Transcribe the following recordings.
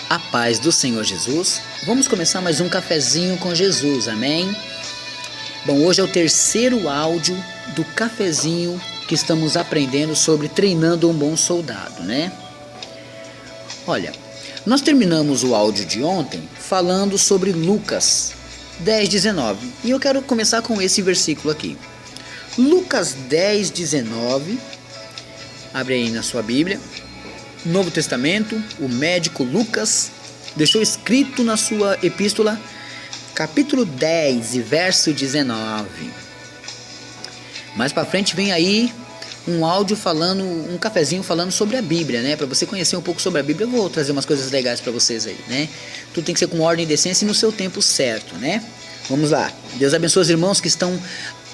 A paz do Senhor Jesus. Vamos começar mais um cafezinho com Jesus, amém? Bom, hoje é o terceiro áudio do cafezinho que estamos aprendendo sobre treinando um bom soldado, né? Olha, nós terminamos o áudio de ontem falando sobre Lucas 10:19 e eu quero começar com esse versículo aqui. Lucas 10:19, abre aí na sua Bíblia. Novo Testamento, o médico Lucas deixou escrito na sua epístola, capítulo 10 e verso 19. Mais para frente vem aí um áudio falando, um cafezinho falando sobre a Bíblia, né? Para você conhecer um pouco sobre a Bíblia, eu vou trazer umas coisas legais para vocês aí, né? Tudo tem que ser com ordem e decência e no seu tempo certo, né? Vamos lá. Deus abençoe os irmãos que estão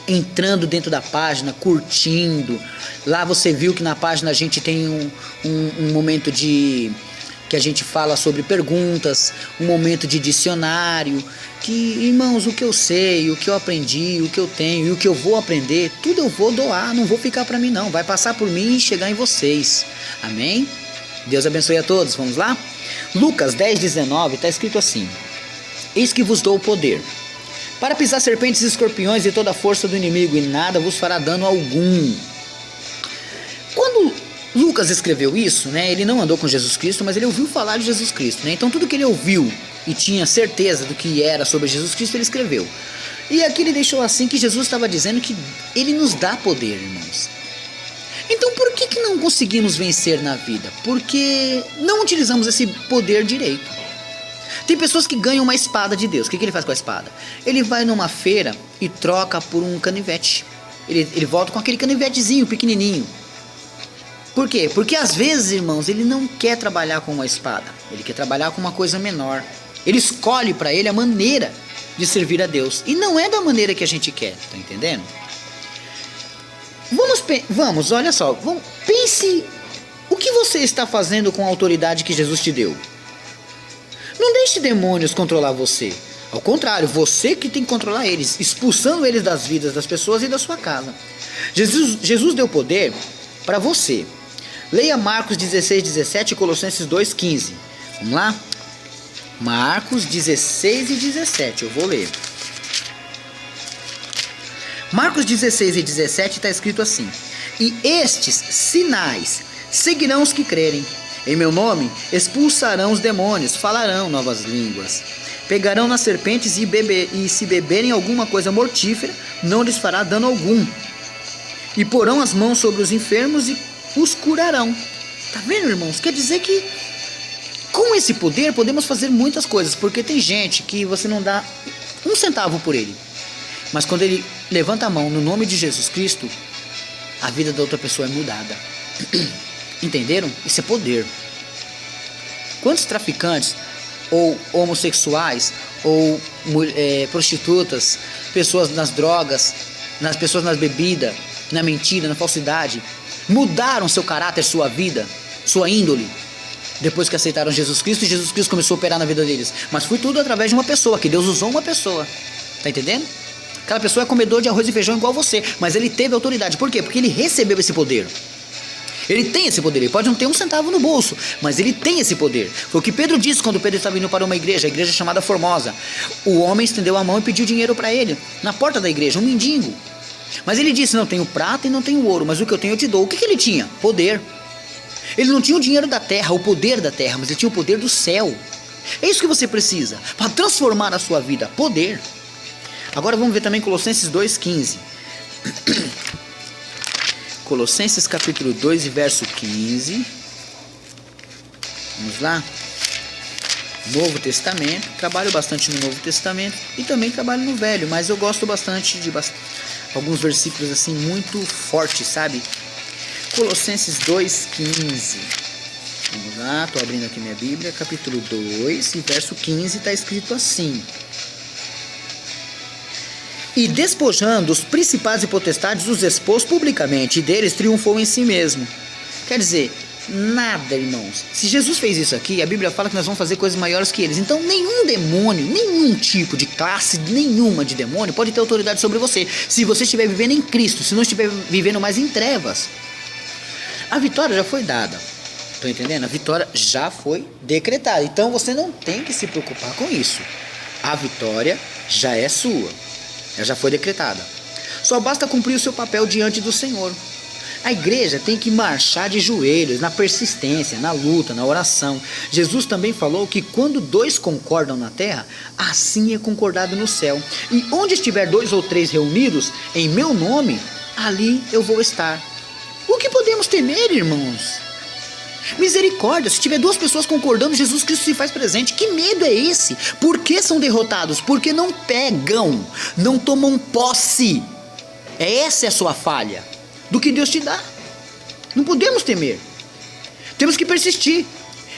entrando dentro da página, curtindo. Lá você viu que na página a gente tem um momento de que a gente fala sobre perguntas, um momento de dicionário, que, irmãos, o que eu sei, o que eu aprendi, o que eu tenho e o que eu vou aprender, tudo eu vou doar, não vou ficar para mim não, vai passar por mim e chegar em vocês, amém? Deus abençoe a todos, vamos lá? Lucas 10:19 está escrito assim: eis que vos dou o poder para pisar serpentes e escorpiões e toda a força do inimigo, e nada vos fará dano algum. Quando Lucas escreveu isso, né, ele não andou com Jesus Cristo, mas ele ouviu falar de Jesus Cristo, né? Então tudo que ele ouviu e tinha certeza do que era sobre Jesus Cristo, ele escreveu. E aqui ele deixou assim que Jesus estava dizendo que ele nos dá poder, irmãos. Então por que não conseguimos vencer na vida? Porque não utilizamos esse poder direito. Tem pessoas que ganham uma espada de Deus. O que ele faz com a espada? Ele vai numa feira e troca por um canivete. Ele volta com aquele canivetezinho pequenininho. Por quê? Porque às vezes, irmãos, ele não quer trabalhar com uma espada. Ele quer trabalhar com uma coisa menor. Ele escolhe para ele a maneira de servir a Deus. E não é da maneira que a gente quer. Tá entendendo? Vamos, olha só. Pense o que você está fazendo com a autoridade que Jesus te deu. Não deixe demônios controlar você. Ao contrário, você que tem que controlar eles, expulsando eles das vidas das pessoas e da sua casa. Jesus deu poder para você. Leia Marcos 16:17 e Colossenses 2:15. Vamos lá? Marcos 16 e 17, eu vou ler. Marcos 16 e 17 está escrito assim: e estes sinais seguirão os que crerem. Em meu nome expulsarão os demônios, falarão novas línguas, pegarão nas serpentes e se beberem alguma coisa mortífera, não lhes fará dano algum. E porão as mãos sobre os enfermos e os curarão. Tá vendo, irmãos? Quer dizer que com esse poder podemos fazer muitas coisas, porque tem gente que você não dá um centavo por ele, mas quando ele levanta a mão no nome de Jesus Cristo, a vida da outra pessoa é mudada. Entenderam? Isso é poder. Quantos traficantes, ou homossexuais, ou prostitutas, pessoas nas drogas, pessoas nas bebidas, na mentira, na falsidade, mudaram seu caráter, sua vida, sua índole, depois que aceitaram Jesus Cristo, e Jesus Cristo começou a operar na vida deles. Mas foi tudo através de uma pessoa, que Deus usou uma pessoa. Tá entendendo? Aquela pessoa é comedor de arroz e feijão igual você, mas ele teve autoridade. Por quê? Porque ele recebeu esse poder. Ele tem esse poder, ele pode não ter um centavo no bolso, mas ele tem esse poder. Foi o que Pedro disse quando Pedro estava indo para uma igreja, a igreja chamada Formosa. O homem estendeu a mão e pediu dinheiro para ele, na porta da igreja, um mendigo. Mas ele disse: não tenho prata e não tenho ouro, mas o que eu tenho eu te dou. O que ele tinha? Poder. Ele não tinha o dinheiro da terra, o poder da terra, mas ele tinha o poder do céu. É isso que você precisa, para transformar a sua vida, poder. Agora vamos ver também Colossenses 2:15. Colossenses capítulo 2 e verso 15. Vamos lá. Novo Testamento. Trabalho bastante no Novo Testamento e também trabalho no Velho, mas eu gosto bastante de alguns versículos assim muito fortes, sabe? Colossenses 2:15. Vamos lá, estou abrindo aqui minha Bíblia, capítulo 2 e verso 15, está escrito assim: e despojando os principados e potestades, os expôs publicamente, e deles triunfou em si mesmo. Quer dizer, nada, irmãos. Se Jesus fez isso aqui, a Bíblia fala que nós vamos fazer coisas maiores que eles. Então nenhum demônio, nenhum tipo de classe, nenhuma de demônio pode ter autoridade sobre você, se você estiver vivendo em Cristo, se não estiver vivendo mais em trevas. A vitória já foi dada. Estão entendendo? A vitória já foi decretada. Então você não tem que se preocupar com isso. A vitória já é sua. Ela já foi decretada. Só basta cumprir o seu papel diante do Senhor. A igreja tem que marchar de joelhos, na persistência, na luta, na oração. Jesus também falou que quando 2 concordam na terra, assim é concordado no céu. E onde estiver 2 ou 3 reunidos em meu nome, ali eu vou estar. O que podemos temer, irmãos? Misericórdia, se tiver 2 pessoas concordando, Jesus Cristo se faz presente. Que medo é esse? Por que são derrotados? Porque não pegam, não tomam posse. Essa é a sua falha do que Deus te dá. Não podemos temer. Temos que persistir.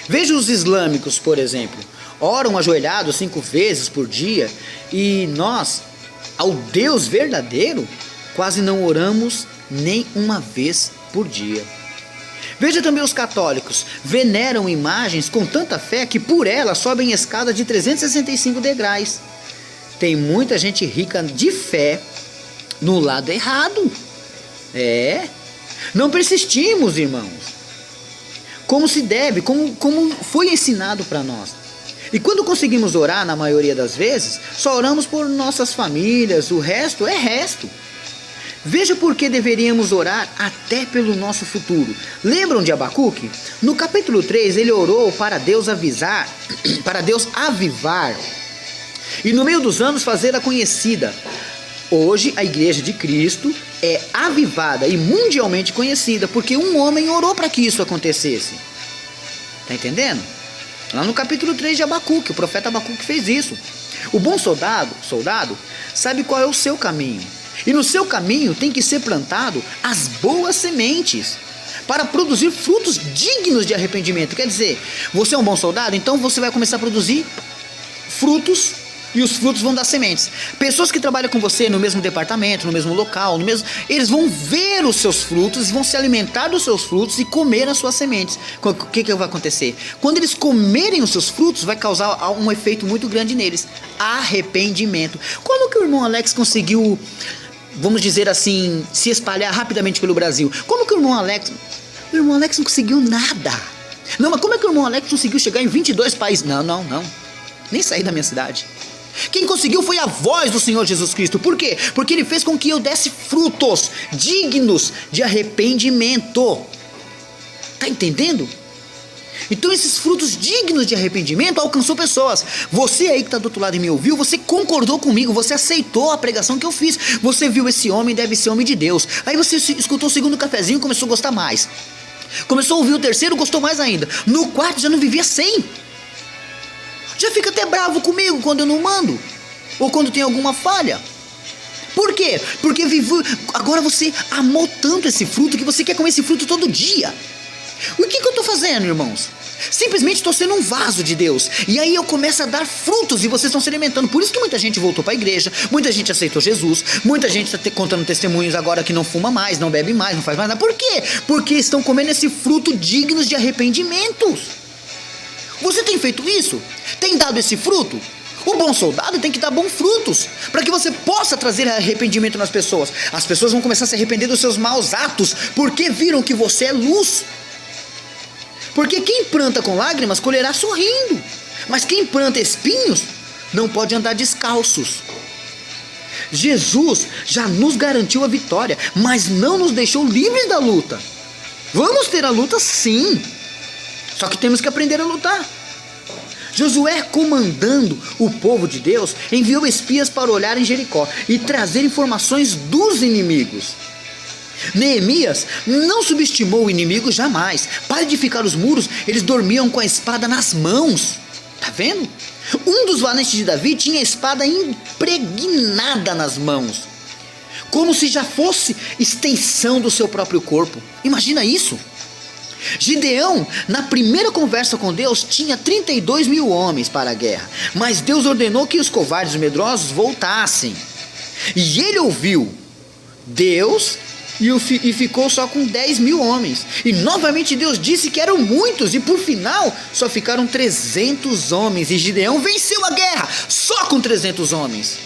Veja os islâmicos, por exemplo. Oram ajoelhados 5 vezes por dia. E nós, ao Deus verdadeiro, quase não oramos nem uma vez por dia. Veja também os católicos. Veneram imagens com tanta fé que por elas sobem escada de 365 degraus. Tem muita gente rica de fé no lado errado. Não persistimos, irmãos, como se deve, como foi ensinado para nós. E quando conseguimos orar, na maioria das vezes, só oramos por nossas famílias, o resto é resto. Veja por que deveríamos orar até pelo nosso futuro. Lembram de Abacuque? No capítulo 3, ele orou para Deus avisar, para Deus avivar, e no meio dos anos fazê-la conhecida. Hoje a igreja de Cristo é avivada e mundialmente conhecida, porque um homem orou para que isso acontecesse. Está entendendo? Lá no capítulo 3 de Abacuque, o profeta Abacuque fez isso. O bom soldado sabe qual é o seu caminho. E no seu caminho tem que ser plantado as boas sementes, para produzir frutos dignos de arrependimento. Quer dizer, você é um bom soldado, então você vai começar a produzir frutos. E os frutos vão dar sementes. Pessoas que trabalham com você no mesmo departamento, no mesmo local, eles vão ver os seus frutos, vão se alimentar dos seus frutos e comer as suas sementes. O que vai acontecer? Quando eles comerem os seus frutos, vai causar um efeito muito grande neles. Arrependimento. Como que o irmão Alex conseguiu, vamos dizer assim, se espalhar rapidamente pelo Brasil? Como que o irmão Alex... O irmão Alex não conseguiu nada. Não, mas como é que o irmão Alex conseguiu chegar em 22 países? Não. Nem sair da minha cidade. Quem conseguiu foi a voz do Senhor Jesus Cristo. Por quê? Porque Ele fez com que eu desse frutos dignos de arrependimento. Tá entendendo? Então esses frutos dignos de arrependimento alcançou pessoas. Você aí que está do outro lado e me ouviu, você concordou comigo, você aceitou a pregação que eu fiz. Você viu esse homem, deve ser homem de Deus. Aí você escutou o segundo cafezinho e começou a gostar mais. Começou a ouvir o terceiro, gostou mais ainda. No quarto já não vivia sem. Já fica até bravo comigo quando eu não mando, ou quando tem alguma falha. Por quê? Porque agora você amou tanto esse fruto que você quer comer esse fruto todo dia. O que eu estou fazendo, irmãos? Simplesmente estou sendo um vaso de Deus. E aí eu começo a dar frutos e vocês estão se alimentando. Por isso que muita gente voltou para a igreja, muita gente aceitou Jesus, muita gente está contando testemunhos agora que não fuma mais, não bebe mais, não faz mais nada. Por quê? Porque estão comendo esse fruto dignos de arrependimentos. Você tem feito isso? Tem dado esse fruto? O bom soldado tem que dar bons frutos, para que você possa trazer arrependimento nas pessoas. As pessoas vão começar a se arrepender dos seus maus atos, porque viram que você é luz. Porque quem planta com lágrimas, colherá sorrindo. Mas quem planta espinhos, não pode andar descalços. Jesus já nos garantiu a vitória, mas não nos deixou livres da luta. Vamos ter a luta sim, só que temos que aprender a lutar. Josué, comandando o povo de Deus, enviou espias para olhar em Jericó e trazer informações dos inimigos. Neemias não subestimou o inimigo jamais. Para edificar os muros, eles dormiam com a espada nas mãos. Tá vendo? Um dos valentes de Davi tinha a espada impregnada nas mãos, como se já fosse extensão do seu próprio corpo. Imagina isso. Gideão, na primeira conversa com Deus, tinha 32 mil homens para a guerra, mas Deus ordenou que os covardes e medrosos voltassem. E ele ouviu Deus e ficou só com 10 mil homens. E novamente Deus disse que eram muitos, e por final só ficaram 300 homens. E Gideão venceu a guerra só com 300 homens.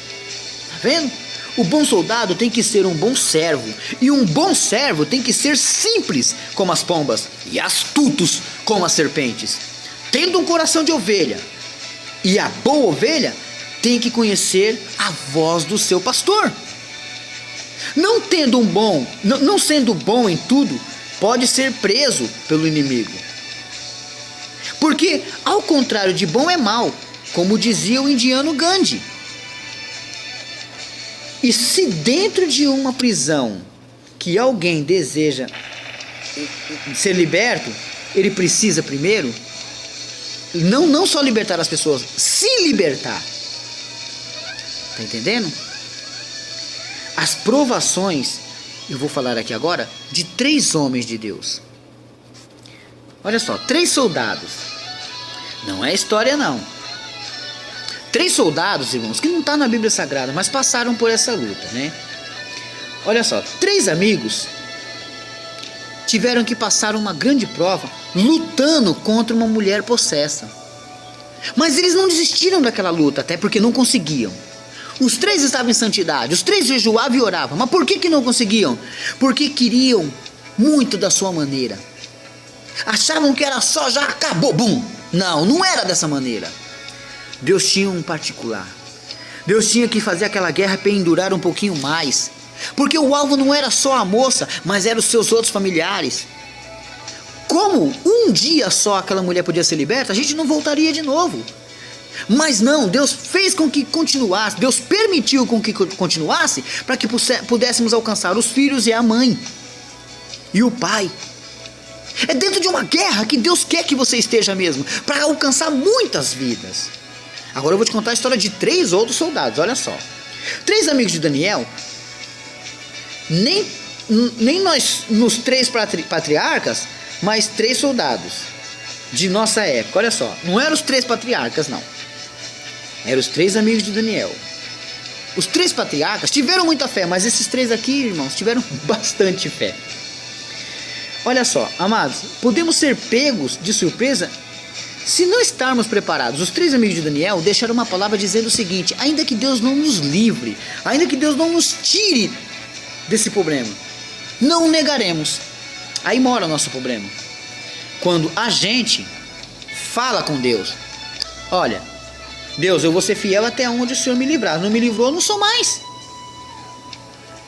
Tá vendo? O bom soldado tem que ser um bom servo, e um bom servo tem que ser simples como as pombas e astutos como as serpentes. Tendo um coração de ovelha, e a boa ovelha tem que conhecer a voz do seu pastor. Não sendo bom em tudo, pode ser preso pelo inimigo. Porque ao contrário de bom é mal, como dizia o indiano Gandhi. E se dentro de uma prisão que alguém deseja ser liberto, ele precisa primeiro não só libertar as pessoas, se libertar. Tá entendendo? As provações, eu vou falar aqui agora de 3 homens de Deus. Olha só, 3 soldados. Não é história não. 3 soldados, irmãos, que não está na Bíblia Sagrada, mas passaram por essa luta, né? Olha só, 3 amigos tiveram que passar uma grande prova lutando contra uma mulher possessa. Mas eles não desistiram daquela luta, até porque não conseguiam. Os 3 estavam em santidade, os 3 jejuavam e oravam. Mas por que não conseguiam? Porque queriam muito da sua maneira. Achavam que era só, já acabou, bum. Não era dessa maneira. Deus tinha um particular. Deus tinha que fazer aquela guerra pendurar um pouquinho mais. Porque o alvo não era só a moça, mas eram os seus outros familiares. Como um dia só aquela mulher podia ser liberta, a gente não voltaria de novo. Mas não, Deus fez com que continuasse, Deus permitiu com que continuasse, para que pudéssemos alcançar os filhos e a mãe e o pai. É dentro de uma guerra que Deus quer que você esteja mesmo, para alcançar muitas vidas. Agora eu vou te contar a história de 3 outros soldados, olha só. 3 amigos de Daniel, nem nós, nos 3 patriarcas, mas 3 soldados de nossa época, olha só. Não eram os 3 patriarcas, não. Eram os 3 amigos de Daniel. Os 3 patriarcas tiveram muita fé, mas esses 3 aqui, irmãos, tiveram bastante fé. Olha só, amados, podemos ser pegos de surpresa se não estarmos preparados. Os 3 amigos de Daniel deixaram uma palavra dizendo o seguinte: ainda que Deus não nos livre, ainda que Deus não nos tire desse problema, não negaremos. Aí mora o nosso problema. Quando a gente fala com Deus: olha, Deus, eu vou ser fiel até onde o Senhor me livrar. Não me livrou, eu não sou mais.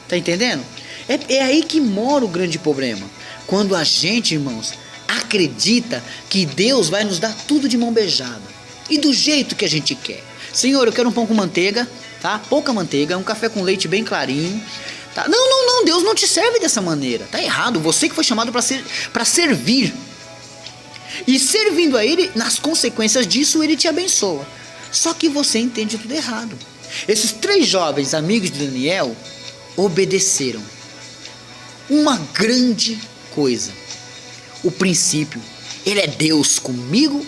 Tá entendendo? É aí que mora o grande problema. Quando a gente, irmãos, acredita que Deus vai nos dar tudo de mão beijada e do jeito que a gente quer. Senhor, eu quero um pão com manteiga, tá? Pouca manteiga, um café com leite bem clarinho, tá? Não, Deus não te serve dessa maneira. Tá errado. Você que foi chamado para servir. E servindo a Ele, nas consequências disso, Ele te abençoa. Só que você entende tudo errado. Esses 3 jovens amigos de Daniel obedeceram. Uma grande coisa. O princípio. Ele é Deus comigo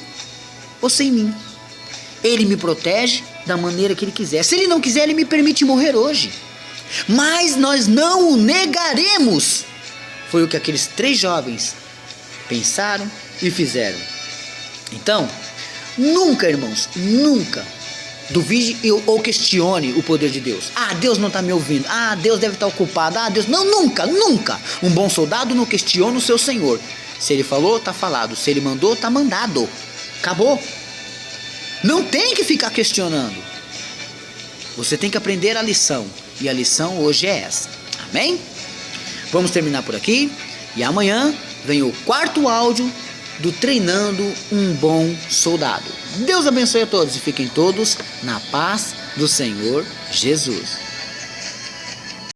ou sem mim. Ele me protege da maneira que Ele quiser. Se Ele não quiser, Ele me permite morrer hoje. Mas nós não o negaremos. Foi o que aqueles 3 jovens pensaram e fizeram. Então, nunca, irmãos, nunca duvide ou questione o poder de Deus. Deus não está me ouvindo. Deus deve estar ocupado. Deus... Não, nunca. Um bom soldado não questiona o seu Senhor. Se Ele falou, está falado. Se Ele mandou, está mandado. Acabou. Não tem que ficar questionando. Você tem que aprender a lição. E a lição hoje é essa. Amém? Vamos terminar por aqui. E amanhã vem o 4º áudio do Treinando um Bom Soldado. Deus abençoe a todos e fiquem todos na paz do Senhor Jesus.